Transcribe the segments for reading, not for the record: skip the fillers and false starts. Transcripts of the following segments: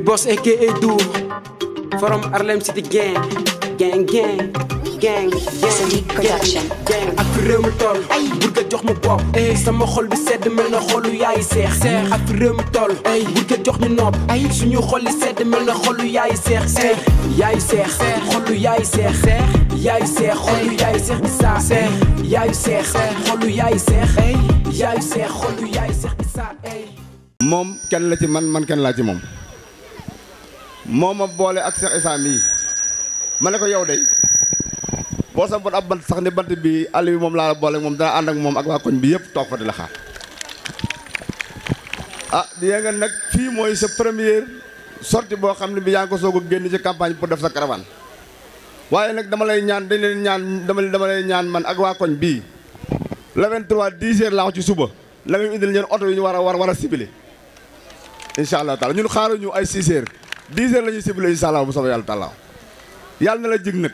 Boss aka Du from Harlem City gang ak fi réew mi toll bur nga jox ma bopp sama xol bi sedd mel na xolu yaay seex ak fi réew mi toll bur nga jox ñu nopp suñu xol yi sedd mel na xolu yaay seex yaayu seex xolu yaay seex yaayu seex xolu yaay seex di saa yaayu seex xolu yaay seex yaayu seex xolu yaay seex di saa moom kenn la ci man kenn laa ci moom moo ma boole ak Cheikh Issa mii ma ne ko yow de boo sa bon ab bant sax ni bant bi àll bi moom laa boole moom dana ànd ak moom ak waa koñ bi yëpp toog fa di la xaar di nga nag fii mooy sa première sortie boo xam ne bi yaa ngi ko soog a génn ci campagne pour def sa caravane waaye nag dama lay ñaan dama lay ñaan man ak waa koñ bii le 23 10 heures laa ko ci suba la nga indil ñeen oto yi ñu war a ciblé incha allah taala ñun xaaruñu ay 6 heures 10 heures la ñuy ciblé incha allah bu soobee yàlla taala yàlla na la jig nag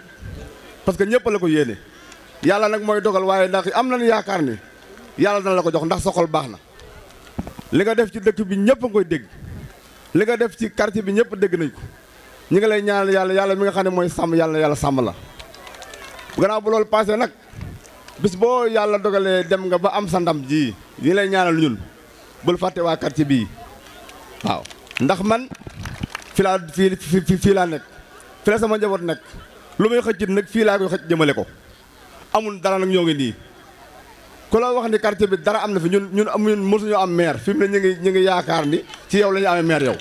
parce que ñëpp la ko yéene yàlla nag mooy dogal waaye ndax am nañu yaakaar ni yàlla dana la ko jox ndax sa xol baax na li nga def ci dëkk bi ñëpp a koy dégg li nga def ci quartier bi ñëpp dégg nañ ko ñi nga lay ñaanal yàlla mi nga xam ne mooy sàmm yàlla na yàlla sàmm la gannaaw bu loolu passé nag bis boo yàlla dogalee dem nga ba am sa ndam ji ñi lay ñaanal ñun bul fàtte waa quartier bii waaw ndax man fii laa nekk fi la sama njaboot nekk lu may xëccit nag fii laa koy xëcc jëmale ko amul dara nag ñoo ngi nii ku la wax ni quartier bi dara am na fi ñun mosuñu am maire fi mu ne ñu ngi yaakaar ni ci yow la ñu amee maire yow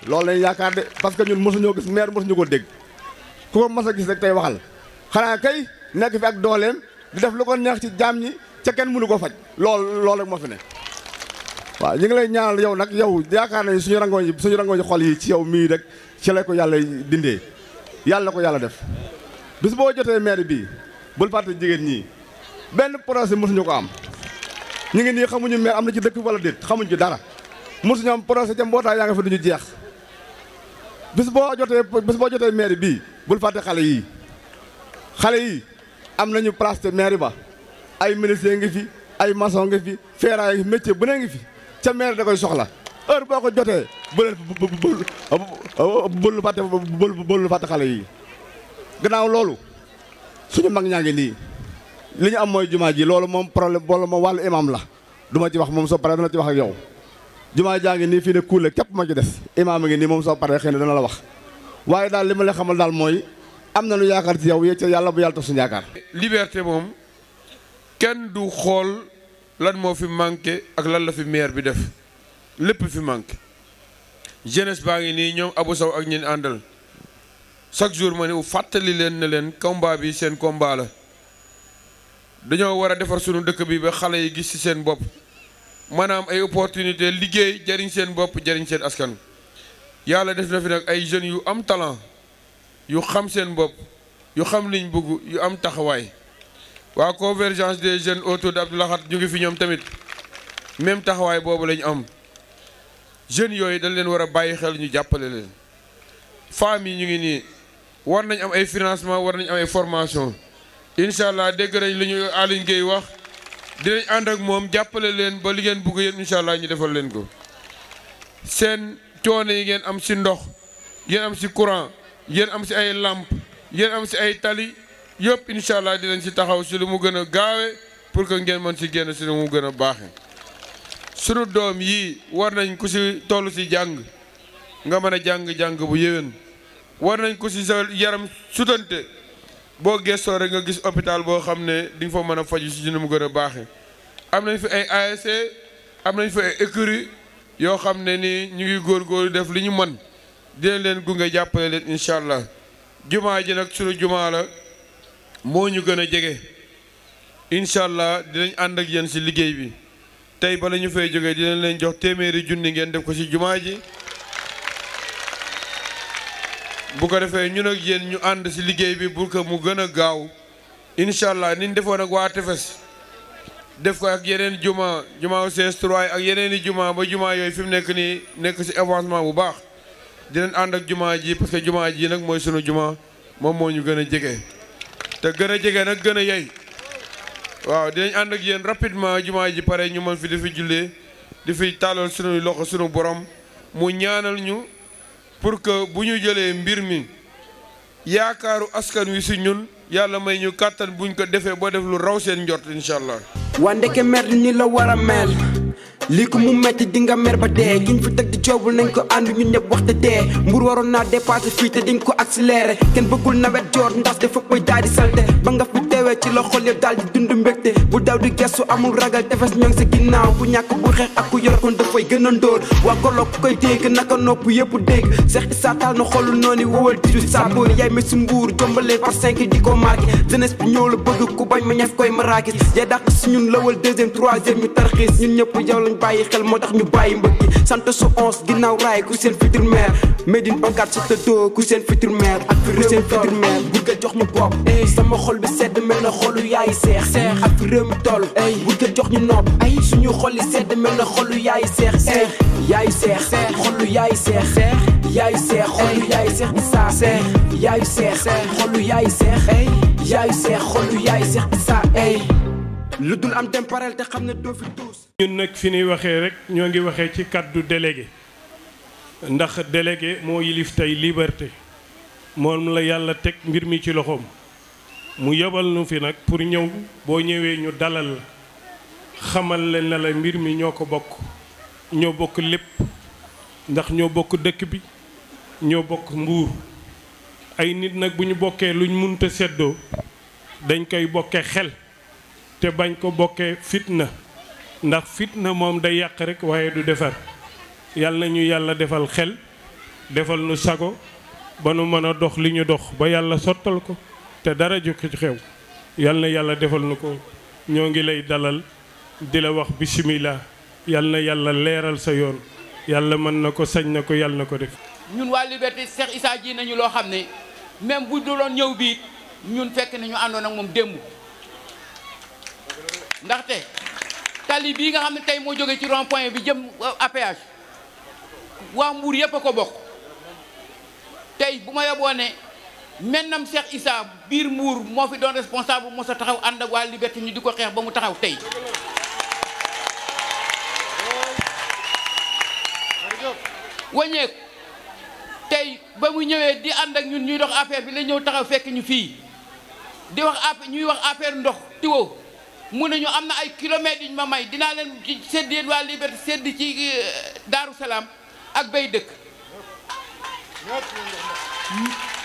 loolu lañu yaakaar de parce que ñun mosuñoo gis maire mosuñu ko dégg ku ko mos a gis rek tey waxal xanaa kay nekk fi ak dooleem di def lu ko neex ci jaam ñi ca kenn mënu ko faj loolu rek moo fi ne waaw ñu ngi lay ñaanal yow nag yow yaakaar nañu suñu rangooñi xol yi ci yow mii rek ci la ko yàlla dindee yàlla ko yàlla def bis boo jotee maire bii bul fàtte jigéen ñii benn projet mosuñu ko am ñu ngi nii xamuñu maire am na ci dëkk wala déet xamuñ ci dara mosuñu am projet ca mbootaay yaa nga fa duñu jeex bis boo jotee maire bii bul fàtte xale yii am nañu place te maire ba ay menuisier ngi fi ay maçon ngi fi ferraille métier bu ne ngi fi ca maire da koy soxla heure boo ko jotee bul fàtte xale yi gannaaw loolu suñu mag ñaa ngi nii li ñu am mooy jumaa ji loolu moom problème boolu moom wàllu imam la du ma ci wax moom soo paree dana ci wax ak yow jumaa jaa ngi nii fii ne kuule képp ma ci des imaam a ngi nii moom soo paree xëy na dana la wax waaye daal li ma la xamal daal mooy am na lu yaakaar ci yow yee ca yàlla bu yàlla tax suñu yaakaar liberté moom kenn du xool lan moo fi manqué ak lan la fi maire bi def lépp fi manqué jeunesse baa ngi nii ñoom Abou Sow ak ñeen àndal chaque jour ma ne fàttali leen ne leen combat bi seen combat la dañoo war a defar sunu dëkk bi ba xale yi gis ci seen bopp maanaam ay opportunité liggéey jariñ seen bopp jariñ seen askan yàlla def na fi nag ay jeunes yu am talent yu xam seen bopp yu xam liñ bëgg yu am taxawaay waa convergence des jeunes autour de Abdou Lahad ñu ngi fi ñoom tamit même taxawaay boobu lañu am jeunes yooyu dañ leen war a bàyyi xel ñu jàppale leen femmes yi ñu ngi nii war nañ am ay financement war nañ am ay formation incha allah dégg nañ li ñu Aline Gueye wax dinañ ànd ak moom jàppale leen ba li ngeen bëgg yéen incha allah ñu defal leen ko seen coono yi ngeen am si ndox ngeen am si courant yéen am si ay lampe yéen am si ay tali yëpp incha allah dinañ si taxaw si lu mu gën a gaawe pour que ngeen mën si génn si lu mu gën a baaxe sunu doom yii war nañ ku si toll si jàng nga mën a jàng bu yéwén war nañ ko si sa yaram sutante boo gëstoo rek nga gis hôpital boo xam ne di nga fa mën a faju si nu mu gën a baaxe am nañ fi ay ASC am nañ fi ay écurie yoo xam ne nii ñu ngi góorgóorlu def li ñu mën dinañ leen gunge jàppale leen incha allah jumaa ji nag sunu jumaa la moo ñu gën a jege incha allah dinañ ànd ak yéen si liggéey bi tey bala ñu fay jógee dinañ leen jox téeméeri junni ngeen def ko si jumaa ji bu ko defee ñun ak yéen ñu ànd si liggéey bi pour que mu gën a gaaw incha allah ni ñu defoon ak waa Tefes def ko ak yeneen juma CS3 ak yeneen i juma ba juma yooyu fi mu nekk nii nekk si avancement bu baax dinañ ànd ak juma ji parce que juma ji nag mooy sunu juma moom moo ñu gën a jege. te gën a jege nag gën a yey waaw dinañ ànd ak yéen rapidement juma ji pare ñu mën fi di fi jullee di fi tàllal sunu loxo sunu borom mu ñaanal ñu pour que bu ñu jëlee mbir mi yaakaaru askan wi si ñun yàlla may ñu kàttan buñ ko defee ba def lu raw seen njort incha allah. waa ndeke mer ni la war a mel lii ko mu metti di nga mer ba dee giñ fi teg di joobul nañ ko ànd ñun ñëpp waxte dee mbur waroon naa dépassé fii te diñ ko accéléré kenn bëggul nawet joor ndax dafa koy daal di salte ba nga fi teewee ci la xol yëpp daal di dund mbégte bu daw di gestu amul ragal tefes ñoo ngi sa ginnaaw ku ñàkk bu xeex ak ku yor kon dafay gën a ndóor waa golo ku koy dégg naka nopp yëpp dégg Cheikh Issa taal na xolu noonu wowal di du saboor yaay messi mbuur jombalee par 5 di ko marqué jeunesse bi ñëw la bëgg ku bañ ma ñaf koy marakis yaay dàq si ñun lawal deuxième troisième ñu tarxiis ñun ñëpp yow lañ bàyyi xel moo tax ñu bàyyi mbëkki sant su 11 ginnaaw raay ku seen futur maire Médine onkat sa tëddoo ku seen futur maire ak fi réew seen futur maire bu nga jox ñu bopp sama xol bi sedd mel na xolu yaayi seex ak fi réew mi toll bu nga jox ñu nopp suñu xol yi sedd mel na xolu yaayi seex yaayu seex xolu yaayi seex yaayu seex xolu yaayi seex Issa yaayu seex xolu yaayi seex yaayu seex xolu yaayi seex Issa lu dul am temparel te xam ne doo fi tuus. ñun nag fi ñuy waxee rek ñoo ngi waxee ci kàddu délégué ndax délégué moo yilif tey liberté moom la yàlla teg mbir mi ci loxoom mu yebal nu fi nag pour ñëw boo ñëwee ñu dalal la xamal leen na la mbir mi ñoo ko bokk ñoo bokk lépp ndax ñoo bokk dëkk bi ñoo bokk Mbuur ay nit nag bu ñu bokkee luñ munta seddoo dañ koy bokkee xel te bañ ko bokkee fitna ndax fitna moom day yàq rek waaye du defar yàlla na ñu yàlla defal xel defal nu sago ba nu mën a dox li ñu dox ba yàlla sottal ko te dara jukki ci xew yàlla na yàlla defal nu ko ñoo ngi lay dalal di la wax bismillah yàlla na yàlla leeral sa yoon yàlla mën na ko sañ na ko yàlla na ko def. ñun waa Liberté Cheikh Issa ji nañu loo xam ne même bu duloon ñëw bii ñun fekk nañu àndoon ak moom démb. ndaxte tali bii nga xam ne tey moo jóge ci rond point bi jëm APH waa Mbuur yëpp a ko bokk tey bu ma yeboo ne mennam Cheikh Issa biir Mbuur moo fi doon responsable moo sa taxaw ànd ak waa Liberté ñu di ko xeex ba mu taxaw tey waññeeku tey ba mu ñëwee di ànd ak ñun ñuy dox affaire bi la ñëw taxaw fekk ñu fii di wax affaire ñuy wax affaire ndox tiwo mu ne ñu am na ay kilomètres yu ñu ma may dinaa leen ci sedd yéen waa Liberté sedd ci Daaru Salaam ak bay dëkk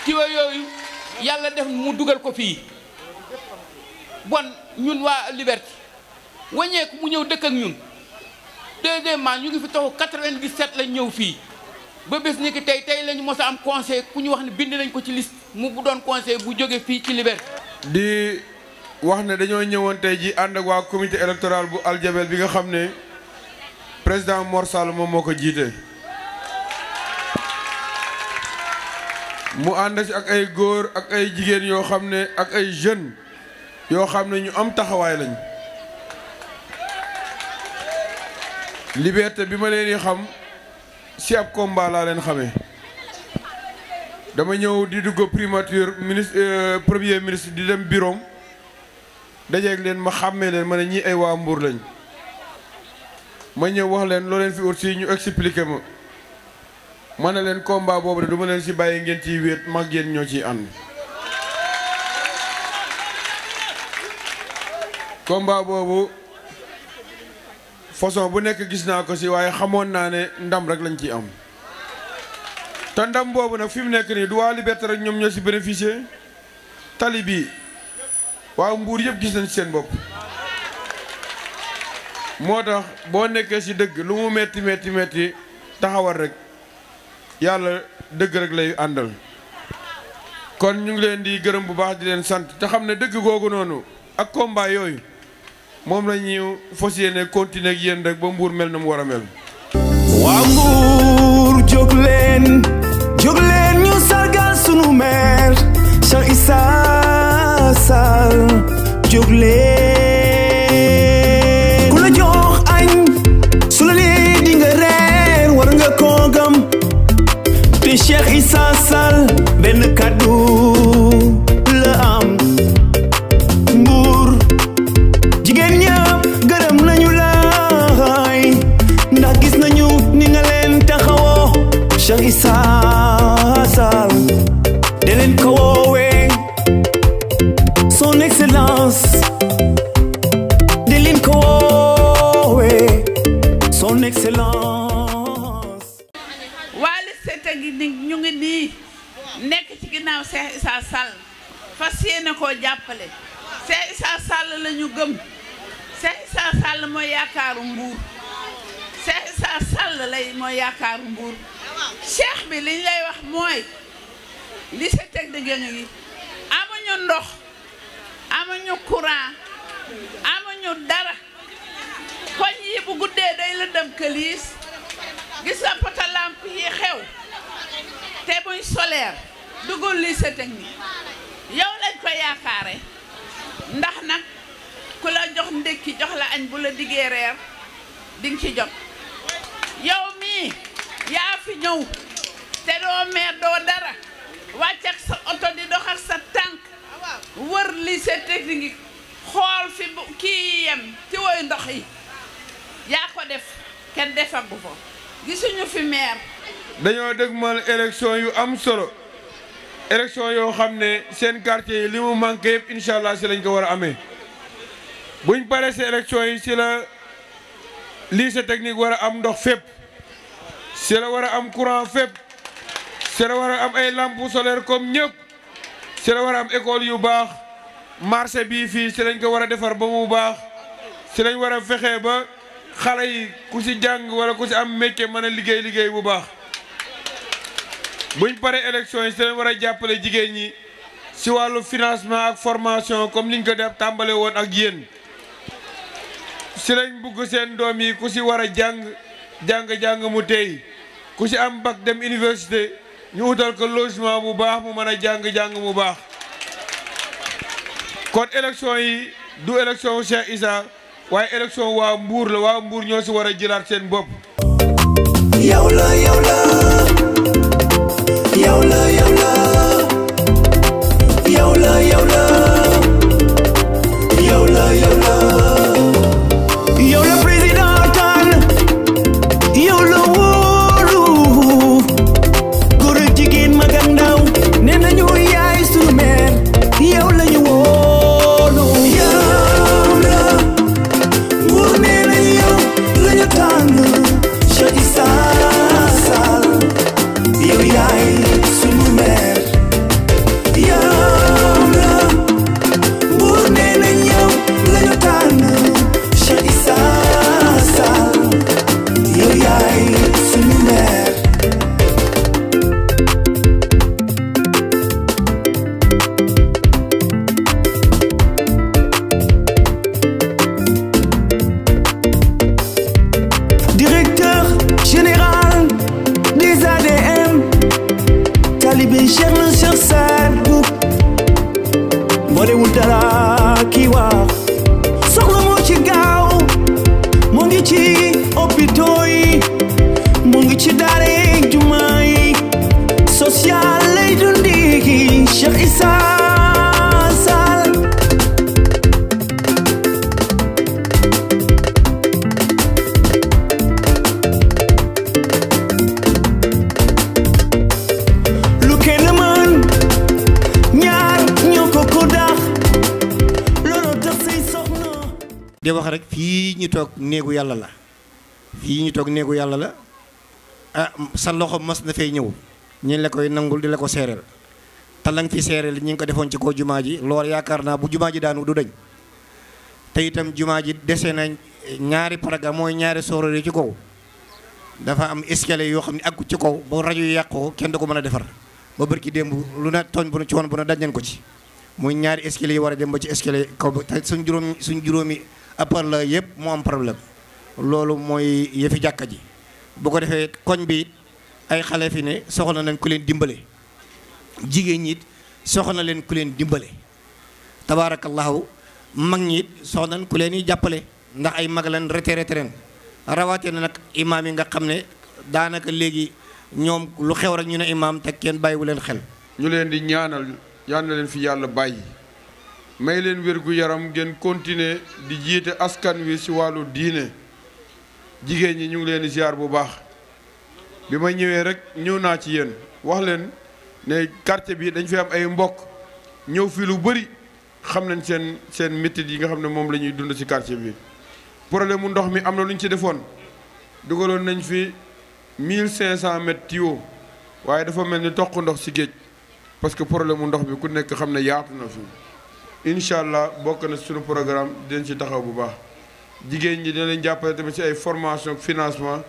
tiwo yooyu yàlla def mu dugal ko fii bon ñun waa Liberté waññeeku mu ñëw dëkk ak ñun deuxièmement ñu ngi fi taxu 97 lañ ñëw fii ba bés ni ki tey lañu mos a am conseil ku ñu wax ne bind nañ ko ci liste mu bu doon conseil bu jóge fii ci Liberté di wax ne dañoo ñëwoon tey ji ànd ak waa comité électoral bu Aljabel bi nga xam ne président Mor Sall moom moo ko jiite mu ànd ci ak ay góor ak ay jigéen yoo xam ne ak ay jeunes yoo xam ne ñu am taxawaay lañ Liberté bi ma leen di xam si ab combat laa leen xamee dama ñëw di dugg primature ministre premier ministre di dem bureau dajeeg leen ma xàmmee leen ma ne ñii ay waa Mbuur lañ ma ñëw wax leen loo leen fi ut si ñu expliqué ma ne leen combat boobu de du ma leen si bàyyi ngeen ciy wéet mag yéen ñoo ciy ànd combat boobu façon bu nekk gis naa ko si waaye xamoon naa ne ndam rek lañ ciy am te ndam boobu nag fi mu nekk nii du waa Liberté rek ñoom ñoo si bénéficier tali bii waaw Mbuur yëpp gis nañ ci seen bopp moo tax boo nekkee ci dëgg lu mu metti metti metti taxawal rek yàlla dëgg rek lay àndal kon ñu ngi leen di gërëm bu baax di leen sant te xam ne dëgg googu noonu ak combat yooyu moom la ñu fas yéene continuer ak yéen rek ba Mbuur mel na mu war a mel. waa Mbuur jóg leen ñu sargal sunu maire Cheikh Issa Sall jóg leen ku la jox añ su la lee di nga reer war nga koo gëm te Cheikh Issa Sall benn kàddu la am Mbuur jigéen ñëpp gërëm nañu laay ndax gis nañu ni nga leen taxawoo Cheikh Issa ngi ni ñu ngi nii nekk ci ginnaaw Cheikh Issa Sall fas yéene koo jàppale Cheikh Issa Sall la ñu gëm Cheikh Issa Sall mooy yaakaaru Mbour Cheikh Issa Sall mooy yaakaaru Mbour cheikh bi li ñu lay wax mooy lycée technique yi amuñu ndox amuñu courant amuñu dara koñ yi bu guddee day lëndëm këliis gis nga poto lampe yi xew te muy solaire dugul lycée technique yow lañ ko yaakaare ndax nag ku la jox ndékki jox la añ bu la diggee reer dinga ci jot yow mii yaa fi ñëw te doo meer doo dara wàcc ak sa oto di dox ak sa tànk wër lycée technique xool fi kii yem ci woy ndox yi yaa ko def kenn defagu ko gisuñu fi meer dañoo dëgmal élection yu am solo élection yoo xam ne seen quartier yi li mu manqué yëpp incha allah si lañ ko war a amee buñ paree si élection yi si la lycée technique war a am ndox fépp si la war a am courant fépp si la war a am ay lampes solaires comme ñëpp si la war a am école yu baax marché bii fii si lañ ko war a defar ba mu baax si lañ war a fexe ba xale yi ku si jàng wala ku si am métier mën a liggéey bu baax buñ paree élection yi si lañ war a jàppale jigéen ñi si wàllu financement ak formation comme niñ ko def tàmbale woon ak yéen si lañ bugg seen doom yi ku si war a jàng mu tey ku si am bac dem université ñu utal ko logement bu baax mu mën a jàng mu baax kon élection yi du élection Cheikh Issa waaye élection waa Mbour la waa Mbour ñoo si war a jëlaat seen bopp. yow la yow la yow la yow la yow la yow la yow la yow la yow la président tànn yow la wóolu góor ak jigéen mag ak ndaw nee nañu yaay sunu meer yow la ñu wóolu yow la nguur nee nañu yow la ñu tànn Cheikh Issa Sall yow yaay sunu meer yow la nguur nee nañu yow la ñu tànn Cheikh Issa Sall yow yaay sunu meer directeur général des ADM talibé Cheikh na Cheikh Saad Bou boolewul dara kii wax soxla moo ci gaaw mu ngi ci hôpitaux yi mu ngi ci daara yi jumaa yi social lay dundi Cheikh Issa Sall lu kenn mën ñaar ñoo ko dax loolu tax say soxna di wax rek fii ñu toog néegu yàlla la fii ñu toog néegu yàlla la ah sa loxo mas na fay ñëw ñu la koy nangul di la ko seereel te la nga fi seereel ñi ngi ko defoon ci kaw jumaa ji loolu yaakaar naa bu jumaa ji daanu du dañ te itam jumaa ji dese na ñaari paraga mooy ñaari sooror yi ci kaw dafa am escalier yoo xam ne àggu ci kaw ba rajo yi yàqoo kenn du ko mën a defar ba bërki démb lu ne tooñ bu ne ci woon bu ne daj nañ ko ci muy ñaari escalier yi war a dem ba ci escalier kaw ba te suñ juróomi appar la yëpp moo am problème loolu mooy yëfi jàkka ji bu ko defee koñ bi ay xale fi ne soxla nañ ku leen dimbale jigéen ñi it soxla leen ku leen dimbale tabaarakallahu mag ñi it soxla nañ ku leen di jàppale ndax ay mag leen retraité ren rawaate na nag imaam yi nga xam ne daanaka léegi ñoom lu xew rek ñu ne imaam te kenn bàyyiwu leen xel. ñu leen di ñaanal yal na leen fi yàlla bàyyi may leen wér-gu yaram ngeen continuer di jiite askan wi ci wàllu diine jigéen ñi ñu ngi leen di ziar bu baax bi ma ñëwee rek ñëw naa ci yéen wax leen ne quartier bi dañ fi am ay mbokk ñëw fi lu bëri xam nañ seen métit yi nga xam ne moom la ñuy dund ci quartier bi problème mu ndox mi am na lu ñu ci defoon dugaloon nañ fi 1500 mètres tuyaux waaye dafa mel ni toq ndox ci géej parce que problème mu ndox bi ku nekk xam ne yaatu na fi incha allah bokk na suñu programme dinañ ci taxaw bu baax jigéen ñi dina leen jàppale tamit ci ay formation financement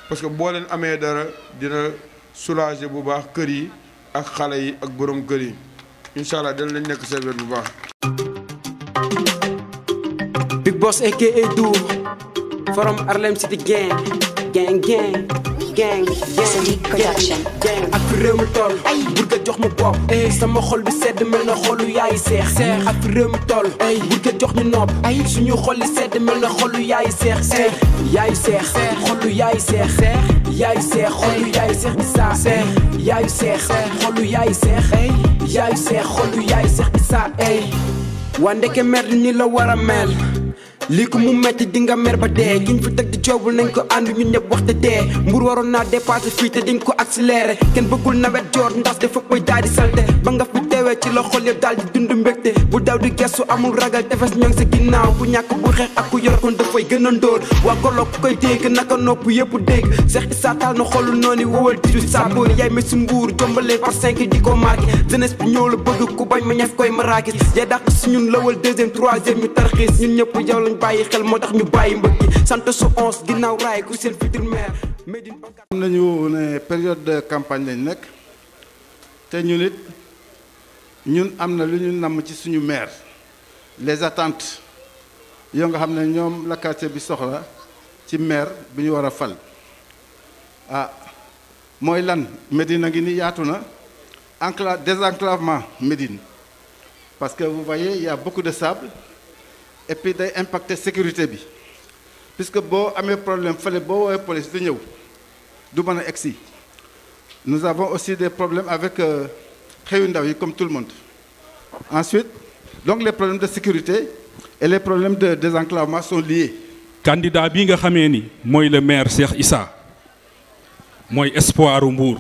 parce que boo leen amee dara dina soulager bu baax kër yi ak xale yi ak borom kër yi incha allah dina leen nekk seen wet bu baax. Big Boss aka Dou from Harlem City gang ak fi réew mi toll ay bur nga jox ma bopp sama xol bi sedd mel na xolu yaay seex ak fi réew mi toll ay bur nga jox ñu nopp ay suñu xol yi sedd mel na xolu yaay seex yaayu seex xolu yaay seex yaayu seex xolu yaay seex Issa yaayu seex xolu yaay seex yaayu seex xolu yaay seex Issa waa ndeke mer ni la war a mel lii ko mu metti di nga mer ba dee giñ fi teg di joobul nañ ko ànd ñun ñëpp waxte dee mbur waroon naa dépassé fii te dinga ko accéléré kenn bëggul nawet joor ndax dafa koy daal di salte ba nga fi teewee ci la xol yëpp daal di dund mbégte bu daw di gestu amul ragal tefes ñoo ngi sa ginnaaw ku ñàkk bu xeex ak ku yor kon dafay gën a ndóol waa golo ku koy dégg naka nopp yëpp dégg Cheikh Issa taal na xolu noonu wowal 18 saboor yaay messi mbuur jombalee par 5 di ko marqué jeunesse bi ñëw la bëgg ku bañ ma ñef koy marakis yaay dàq si ñun lawal 2e 3e ñu tarxiis ñun ñëpp yow lañ bàyyi xel moo tax ñu bàyyi mbëkki sant su 11 ginnaaw raay ku seen futur maire am nañu ne période de campagne lañ nekk te ñu nit ñun am na lu ñu namm ci suñu maire les attentes yoo nga xam ne ñoom la quartier bi soxla ci maire bi ñu war a fal mooy lan Médine a ngi ni yaatu na désenclavement Médine parce que vous voyez il y a beaucoup de sable et puis day impacter sécurité bi puisque boo amee problème fale boo woowee police di ñëw du mën a egsi nous avons aussi des problèmes avec xëyu ndaw yi comme tout le monde ensuite donc les problèmes de sécurité et les problèmes de désenclavement sont liés. candidat bi nga xamee ni mooy le maire Cheikh Issa mooy espoiru Mbour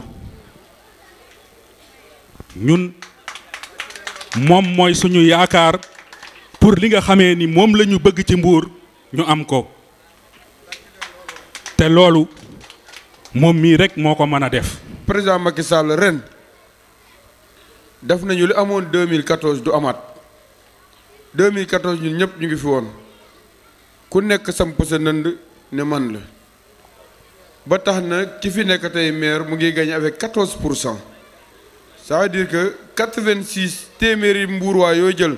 ñun moom mooy suñu yaakaar pour li nga xamee ni moom la ñu bëgg ci Mbour ñu am ko te loolu moom mii rek moo ko mën a def. président Macky Sall ren def nañu li amoon 2014 du amaat 2014 ñun ñëpp ñu ngi fi woon ku nekk samp sa nënd ne man la ba tax na ki fi nekk tey maire mu ngi gagné avec 14%. ça veut dire que 86 téeméeri mbuurwaa yoo jël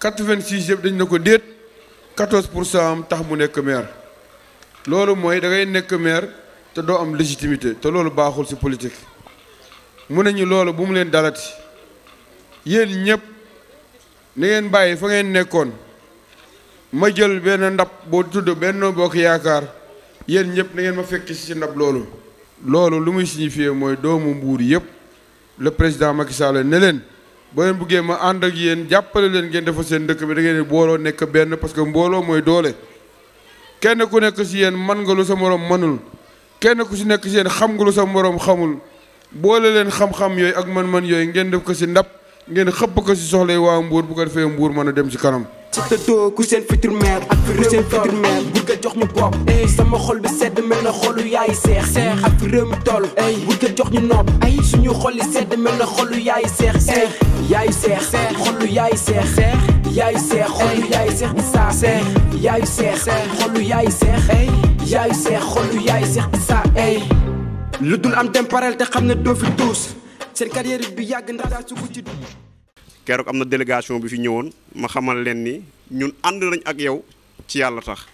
86 yëpp dañ na ko déet 14% am tax mu nekk maire loolu mooy da ngay nekk maire te doo am légitimité te loolu baaxul ci politique mu nañu loolu bu mu leen dalati yéen ñëpp na ngeen bàyyi fa ngeen nekkoon ma jël benn ndab boo tudd Benno Bokk Yaakaar yéen ñëpp na ngeen ma fekk ci ndab loolu lu muy signifier mooy doomu Mbuur yëpp le président Macky Sall ne leen boo leen buggee ma ànd ak yéen jàppale leen ngeen defal seen dëkk bi da ngeen booloo nekk benn parce que mbooloo mooy doole kenn ku nekk ci yéen man nga lu sa moroom mënul kenn ku ci nekk ci yéen xam nga lu sa moroom xamul boole leen xam-xam yooyu ak man-man yooyu ngeen def ko ci ndab ngeen xëpp ko ci soxlay waa Mbour bu ko defee Mbour mën a dem ci kanam. ci tëddoo ku seen futur maire ak fi réew mi toll bur nga jox ñu bopp sama xol bi sedd mel na xolu yaay seex ak fi réew mi toll bur nga jox ñu nopp ay suñu xol yi sedd mel na xolu yaay seex yaayu seex xolu yaay seex yaayu seex xolu yaay seex Issa yaayu seex xolu yaay seex yaayu seex xolu yaay seex Issa lu dul am temparel te xam ne doo fi tuus seen carrière bi yàgg ndax daa sugu ci keroog am na délégation bi fi ñëwoon ma xamal leen ni ñun ànd nañ ak yow ci yàlla tax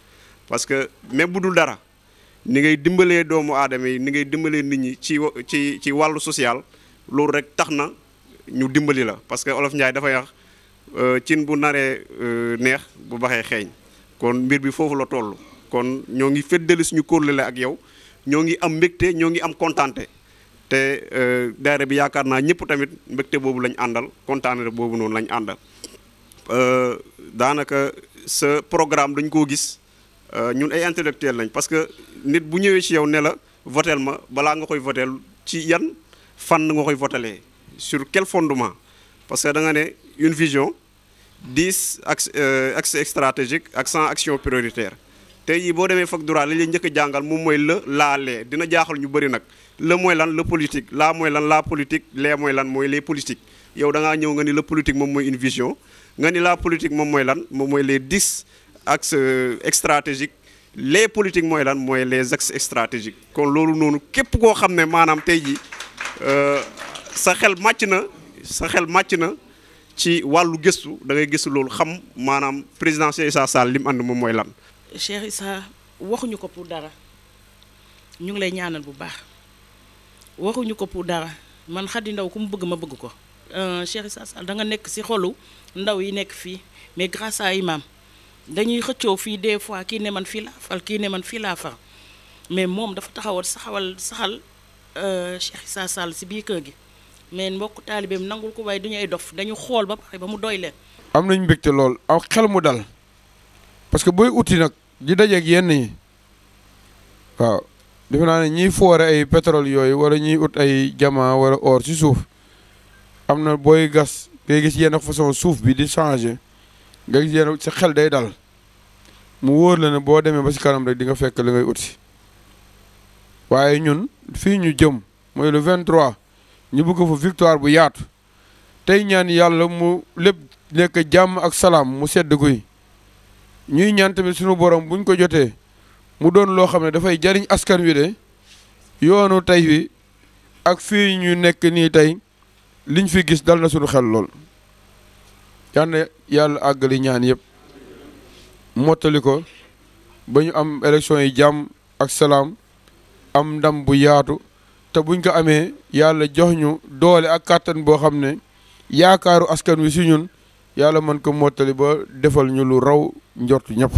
parce que même bu dul dara ni ngay dimbalee doomu aadama yi ni ngay dimbalee nit ñi ci wàllu social loolu rek tax na ñu dimbali la parce que Olof Njaay dafay wax cin bu naree neex bu baxee xeeñ kon mbir bi foofu la toll kon ñoo ngi feddali suñu kóllëre ak yow ñoo ngi am mbégte ñoo ngi am kontaante te daayira bi yaakaar naa ñëpp tamit mbégte boobu lañ àndal kontaanate boobu noonu lañ àndal daanaka sa programme dañ koo gis ñun ay intellectuel lañ parce que nit bu ñëwee ci yow ne la votel ma balaa nga koy votel ci yan fànn nga koy votelee sur quel fondement parce que da nga ne une vision 10 axes stratégiques ak 100 actions prioritaires tey jii boo demee fac droit li leen njëkk a jàngal moom mooy laa lee dina jaaxal ñu bëri nag le mooy lan le politique laa mooy lan la politique lee mooy lan mooy les politiques yow da ngaa ñëw nga ni le politique moom mooy une vision nga ni la politique moom mooy lan moom mooy les 10 axes stratégiques les politiques mooy lan mooy les axes stratégiques kon loolu noonu képp koo xam ne maanaam tey jii sa xel màcc na ci wàllu gëstu da ngay gëstu loolu xam maanaam président Cheikh Issa Sall li mu ànd moom mooy lan. Cheikh Issa waxuñu ko pour dara ñu ngi lay ñaanal bu baax waxuñu ko pour dara man Khady Ndaw ku mu bëgg ma bëgg ko Cheikh Issa Sall da nga nekk ci xolu ndaw yi nekk fii mais grâce à imam dañuy xëccoo fii des fois kii ne man fii laa fal kii ne man fii laa far mais moom dafa taxawal saxal Cheikh Issa Sall ci biir kër gi mais mbokk taalibeem nangul ko waaye duñu ay dof dañu xool ba pare ba mu doy leen. am nañ mbégte lool aw xel mu dal parce que booy uti nag di dajeeg yenn yi waaw defe naa ne ñiy foore ay pétrole yooyu wala ñiy ut ay diamant wala or ci suuf am na booy gas ngay gis yenn façon suuf bi di changer nga gis yenn sa xel day dal mu wóor la ne boo demee ba ci kanam rek di nga fekk li ngay uti waaye ñun fii ñu jëm mooy le 23 ñu bëgg fa victoire bu yaatu tey ñaan yàlla mu lépp nekk jàmm ak salaam mu sedd guy ñuy ñaan tamit suñu borom buñ ko jotee mu doon loo xam ne dafay jariñ askan wi de yoonu tey wi ak fii ñu nekk nii tey liñ fi gis dal na suñu xel lool yal na yàlla àggali ñaan yëpp mottali ko ba ñu am élection yi jàmm ak salaam am ndam bu yaatu te buñ ko amee yàlla jox ñu doole ak kàttan boo xam ne yaakaaru askan wi si ñun yàlla mën ko mottali ba defal ñu lu raw njortu ñëpp